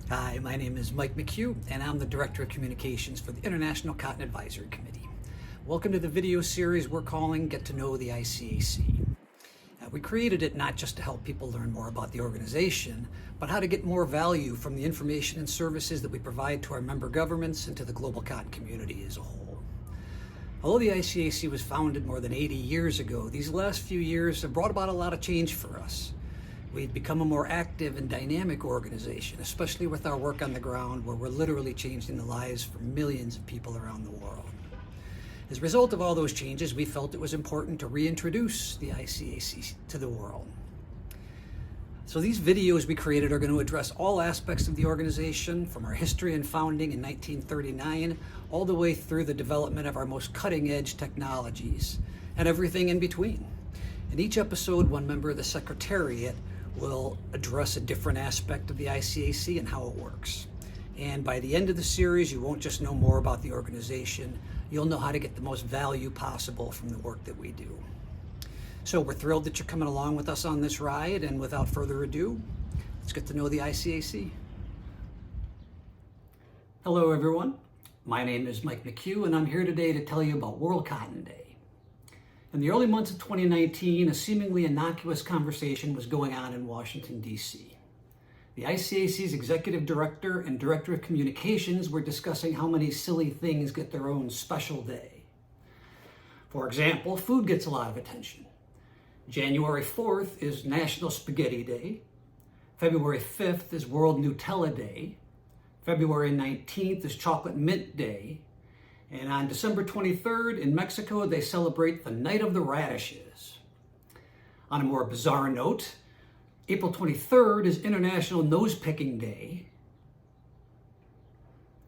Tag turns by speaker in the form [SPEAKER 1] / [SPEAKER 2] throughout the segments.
[SPEAKER 1] Hi, my name is Mike McHugh, and I'm the Director of Communications for the International Cotton Advisory Committee. Welcome to the video series we're calling Get to Know the ICAC. We created it not just to help people learn more about the organization, but how to get more value from the information and services that we provide to our member governments and to the global cotton community as a whole. Although the ICAC was founded more than 80 years ago, these last few years have brought about a lot of change for us. We've become a more active and dynamic organization, especially with our work on the ground, where we're literally changing the lives for millions of people around the world. As a result of all those changes, we felt it was important to reintroduce the ICAC to the world. So these videos we created are going to address all aspects of the organization, from our history and founding in 1939, all the way through the development of our most cutting-edge technologies, and everything in between. In each episode, one member of the Secretariat will address a different aspect of the ICAC and how it works. And by the end of the series, you won't just know more about the organization, you'll know how to get the most value possible from the work that we do. So we're thrilled that you're coming along with us on this ride, and without further ado, let's get to know the ICAC. Hello everyone, my name is Mike McHugh, and I'm here today to tell you about World Cotton Day. In the early months of 2019, a seemingly innocuous conversation was going on in Washington, D.C. The ICAC's Executive Director and Director of Communications were discussing how many silly things get their own special day. For example, food gets a lot of attention. January 4th is National Spaghetti Day. February 5th is World Nutella Day. February 19th is Chocolate Mint Day. And on December 23rd in Mexico, they celebrate the Night of the Radishes. On a more bizarre note, April 23rd is International Nose-Picking Day.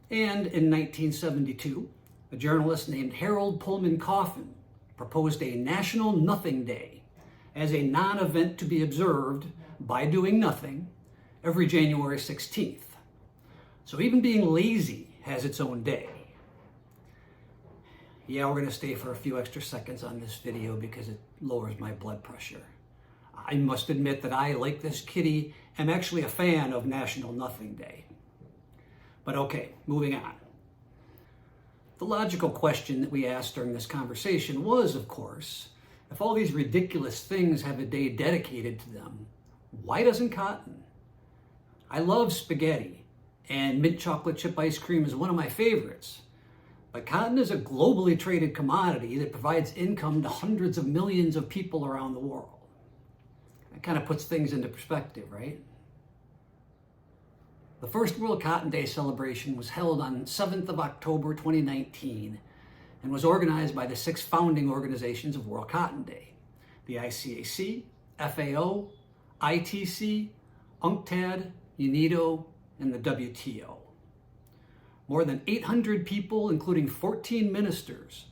[SPEAKER 1] And in 1972, a journalist named Harold Pullman Coffin proposed a National Nothing Day as a non-event to be observed by doing nothing every January 16th. So even being lazy has its own day. Yeah, we're going to stay for a few extra seconds on this video because it lowers my blood pressure. I must admit that I, like this kitty, am actually a fan of National Nothing Day. But okay, moving on. The logical question that we asked during this conversation was, of course, if all these ridiculous things have a day dedicated to them, why doesn't cotton? I love spaghetti, and mint chocolate chip ice cream is one of my favorites. But cotton is a globally traded commodity that provides income to hundreds of millions of people around the world. That kind of puts things into perspective, right? The first World Cotton Day celebration was held on 7th of October 2019 and was organized by the 6 founding organizations of World Cotton Day: the ICAC, FAO, ITC, UNCTAD, UNIDO, and the WTO. More than 800 people, including 14 ministers,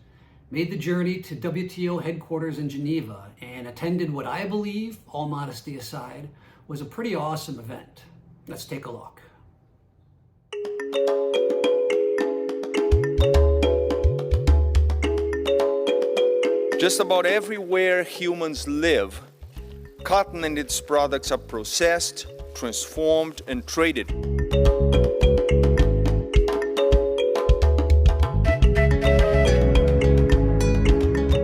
[SPEAKER 1] made the journey to WTO headquarters in Geneva and attended what I believe, all modesty aside, was a pretty awesome event. Let's take a look.
[SPEAKER 2] Just about everywhere humans live, cotton and its products are processed, transformed, and traded.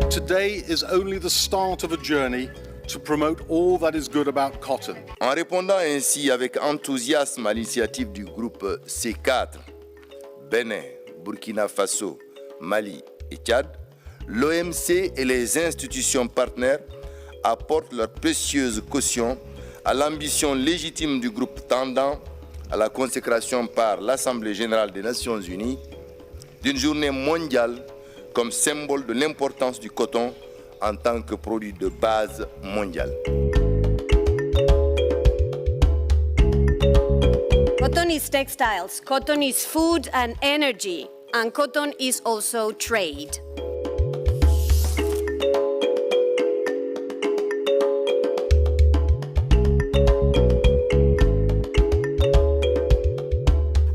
[SPEAKER 3] Today is only the start of a journey to promote all that is good about cotton.
[SPEAKER 4] En répondant ainsi avec enthousiasme à l'initiative du groupe C4, Bénin, Burkina Faso, Mali et Tchad, l'OMC et les institutions partenaires apportent leur précieuse caution à l'ambition légitime du groupe tendant à la consécration par l'Assemblée générale des Nations unies d'une journée mondiale comme symbole de l'importance du coton en tant que produit de base mondial.
[SPEAKER 5] Cotton is textiles, cotton is food and energy, and cotton is also trade.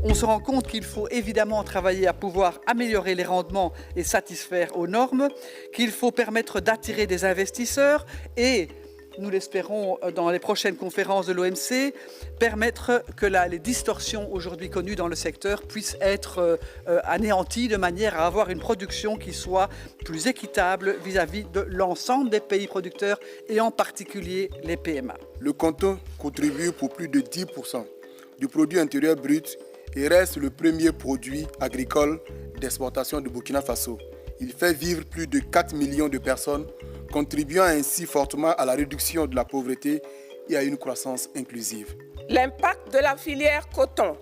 [SPEAKER 6] On se rend compte qu'il faut évidemment travailler à pouvoir améliorer les rendements et satisfaire aux normes, qu'il faut permettre d'attirer des investisseurs et nous l'espérons dans les prochaines conférences de l'OMC, permettre que les distorsions aujourd'hui connues dans le secteur puissent être anéanties de manière à avoir une production qui soit plus équitable vis-à-vis de l'ensemble des pays producteurs et en particulier les PMA.
[SPEAKER 7] Le canton contribue pour plus de 10% du produit intérieur brut et reste le premier produit agricole d'exportation de Burkina Faso. Il fait vivre plus de 4 millions de personnes, contribuant ainsi fortement à la réduction de la pauvreté et à une croissance inclusive.
[SPEAKER 8] L'impact de la filière coton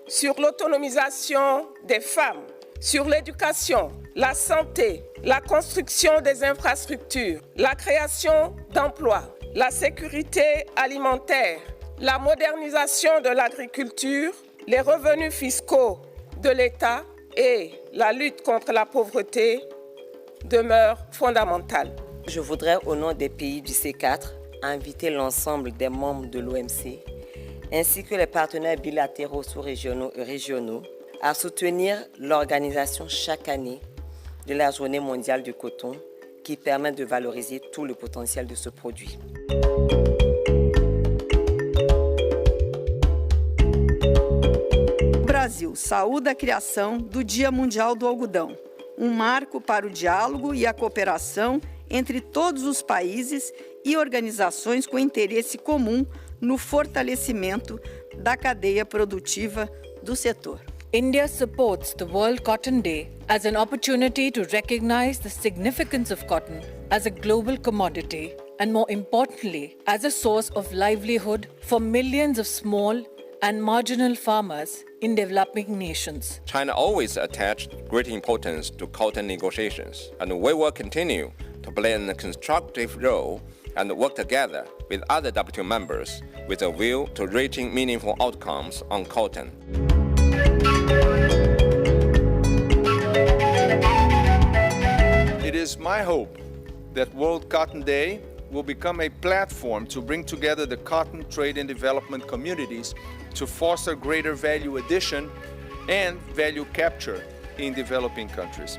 [SPEAKER 8] sur l'autonomisation des femmes, sur l'éducation, la santé, la construction des infrastructures, la création d'emplois, la sécurité alimentaire, la modernisation de l'agriculture, les revenus fiscaux de l'État et la lutte contre la pauvreté demeurent fondamentales.
[SPEAKER 9] Je voudrais, au nom des pays du C4, inviter l'ensemble des membres de l'OMC, ainsi que les partenaires bilatéraux sous-régionaux et régionaux, à soutenir l'organisation chaque année de la Journée mondiale du coton, qui permet de valoriser tout le potentiel de ce produit.
[SPEAKER 10] O Brasil saúda a criação do Dia Mundial do Algodão, marco para o diálogo e a cooperação entre todos os países e organizações com interesse comum no fortalecimento da cadeia produtiva do setor.
[SPEAKER 11] India supports the World Cotton Day as an opportunity to recognize the significance of cotton as a global commodity and, more importantly, as a source of livelihood for millions of small and marginal farmers in developing nations.
[SPEAKER 12] China always attached great importance to cotton negotiations, and we will continue to play a constructive role and work together with other WTO members with a view to reaching meaningful outcomes on cotton.
[SPEAKER 2] It is my hope that World Cotton Day will become a platform to bring together the cotton trade and development communities to foster greater value addition and value capture in developing countries.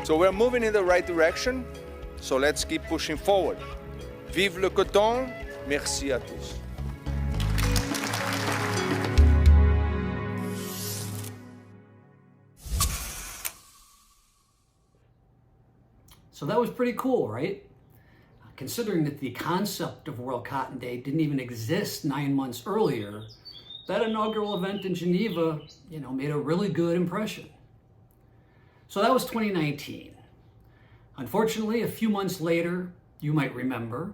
[SPEAKER 2] So we're moving in the right direction, so let's keep pushing forward. Vive le coton, merci à tous.
[SPEAKER 1] So that was pretty cool, right? Considering that the concept of World Cotton Day didn't even exist 9 months earlier, that inaugural event in Geneva, made a really good impression. So that was 2019. Unfortunately, a few months later, you might remember,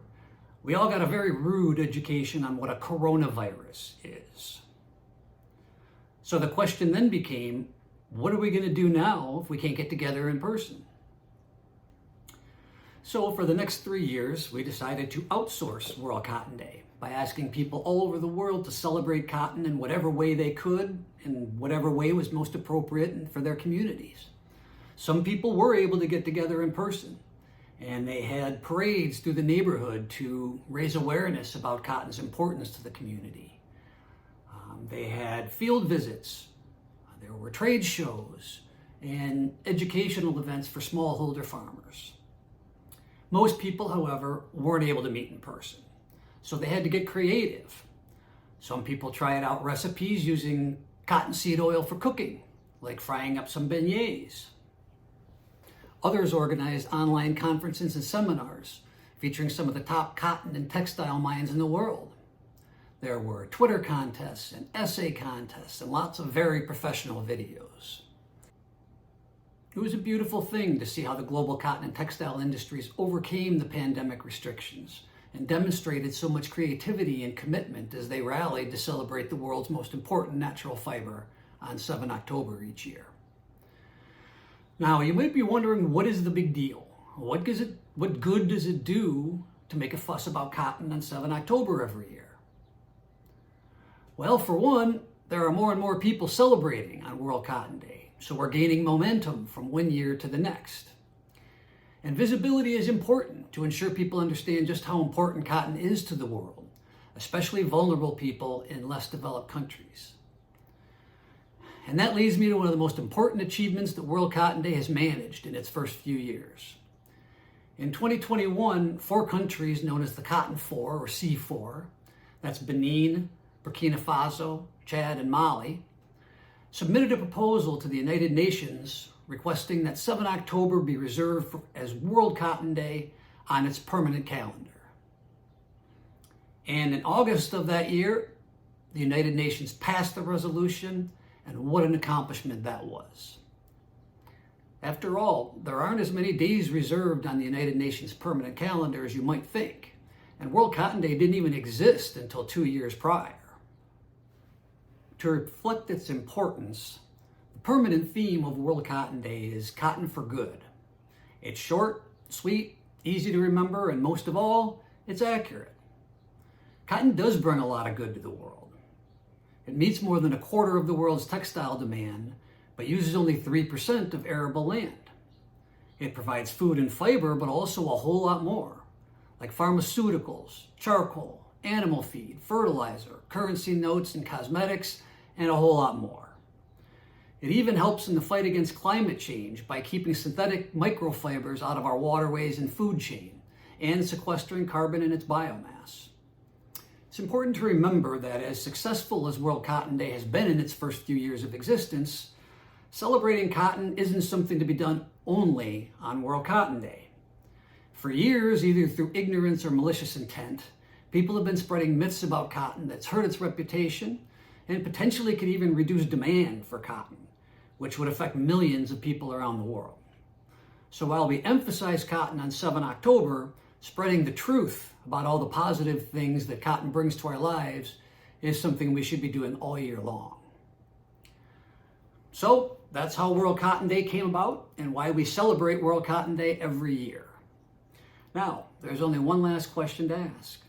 [SPEAKER 1] we all got a very rude education on what a coronavirus is. So the question then became, what are we going to do now if we can't get together in person? So for the next 3 years, we decided to outsource World Cotton Day by asking people all over the world to celebrate cotton in whatever way they could, in whatever way was most appropriate for their communities. Some people were able to get together in person, and they had parades through the neighborhood to raise awareness about cotton's importance to the community. They had field visits, there were trade shows, and educational events for smallholder farmers. Most people, however, weren't able to meet in person, so they had to get creative. Some people tried out recipes using cottonseed oil for cooking, like frying up some beignets. Others organized online conferences and seminars featuring some of the top cotton and textile minds in the world. There were Twitter contests and essay contests and lots of very professional videos. It was a beautiful thing to see how the global cotton and textile industries overcame the pandemic restrictions and demonstrated so much creativity and commitment as they rallied to celebrate the world's most important natural fiber on 7 October each year. Now, you might be wondering, what is the big deal? What good does it do to make a fuss about cotton on 7 October every year? Well, for one, there are more and more people celebrating on World Cotton Day, so we're gaining momentum from one year to the next. And visibility is important to ensure people understand just how important cotton is to the world, especially vulnerable people in less developed countries. And that leads me to one of the most important achievements that World Cotton Day has managed in its first few years. In 2021, 4 countries known as the Cotton Four, or C4, that's Benin, Burkina Faso, Chad, and Mali, submitted a proposal to the United Nations requesting that 7 October be reserved as World Cotton Day on its permanent calendar. And in August of that year, the United Nations passed the resolution, and what an accomplishment that was. After all, there aren't as many days reserved on the United Nations permanent calendar as you might think, and World Cotton Day didn't even exist until 2 years prior. To reflect its importance, the permanent theme of World Cotton Day is Cotton for Good. It's short, sweet, easy to remember, and most of all, it's accurate. Cotton does bring a lot of good to the world. It meets more than 1/4 of the world's textile demand, but uses only 3% of arable land. It provides food and fiber, but also a whole lot more, like pharmaceuticals, charcoal, animal feed, fertilizer, currency notes, and cosmetics, and a whole lot more. It even helps in the fight against climate change by keeping synthetic microfibers out of our waterways and food chain, and sequestering carbon in its biomass. It's important to remember that as successful as World Cotton Day has been in its first few years of existence, celebrating cotton isn't something to be done only on World Cotton Day. For years, either through ignorance or malicious intent, people have been spreading myths about cotton that's hurt its reputation and potentially could even reduce demand for cotton, which would affect millions of people around the world. So while we emphasize cotton on 7 October, spreading the truth about all the positive things that cotton brings to our lives is something we should be doing all year long. So that's how World Cotton Day came about and why we celebrate World Cotton Day every year. Now, there's only one last question to ask.